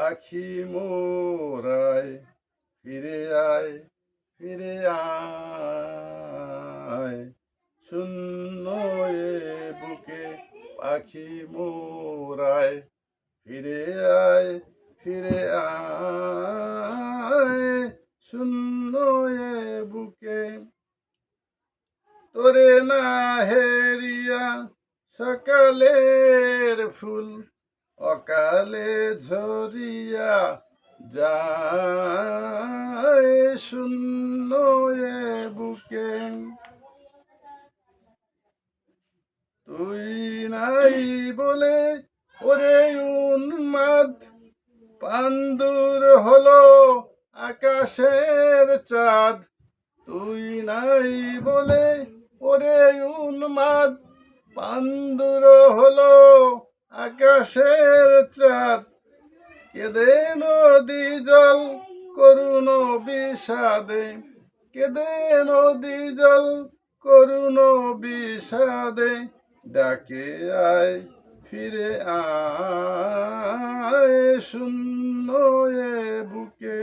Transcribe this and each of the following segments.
পাখি মোরায় ফিরে আয় ফিরে আয় শূন্য এ বুকে পাখি মোরায় ফিরে আয় ফিরে আয় শূন্য এ বুকে তোরে না হেরিয়া সকালের ফুল অকালে ঝরিয়া যায় শূন্য এ বুকে তুই নাই বলে ওরে উন্মাদ পান্দুর হলো আকাশের চাঁদ তুই নাই বলে ওরে উন্মাদ পান্দুর হলো আকাশের চাঁদ কেঁদে নদী জল করুণ বিষাদে কেঁদে নদী জল করুণ বিষাদে ডাকে আয় ফিরে আয় শূন্য এ বুকে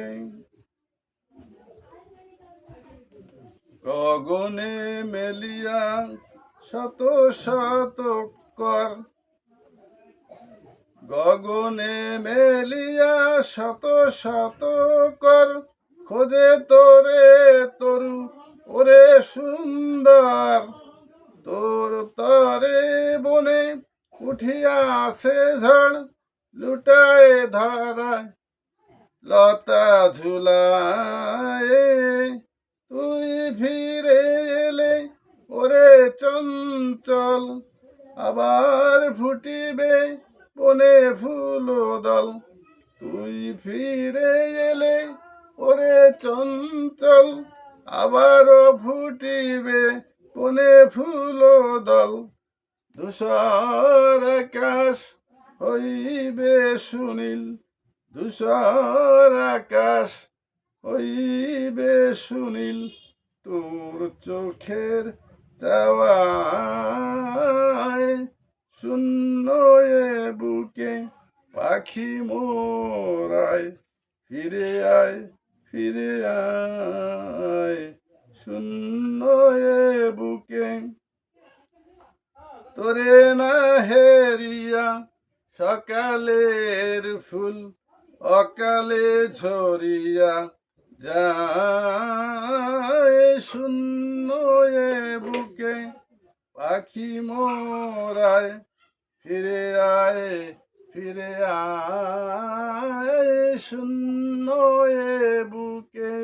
গগনে মেলিয়া শত শত কর গগনে মেলিয়া শত শত কর খোঁজে তোরে তরু ওরে সুন্দর তোর তরে বনে উঠিয়াছে ঝড় লুটায় ধরায় লতা ঝুলায় তুই ফিরে এলে ওরে চঞ্চল আবার ফুটিবে বনে ফুল দল তুই ফিরে এলে ওরে চঞ্চল আবারও ফুটিবে বনে ফুল দল ধূসর আকাশ হইবে সুনীল ধূসর আকাশ হইবে সুনীল তোর চোখের চাওয়ায় শূন্য এ বুকে পাখি মোরায় ফিরে আয় ফিরে আয় শূন্য এ বুকে তোরে না হেরিয়া সকালের ফুল অকালে ঝরিয়া যায় শূন্য এ বুকে পাখি মোরায় ফিরে আয় ফিরে আয় শূন্য এ বুকে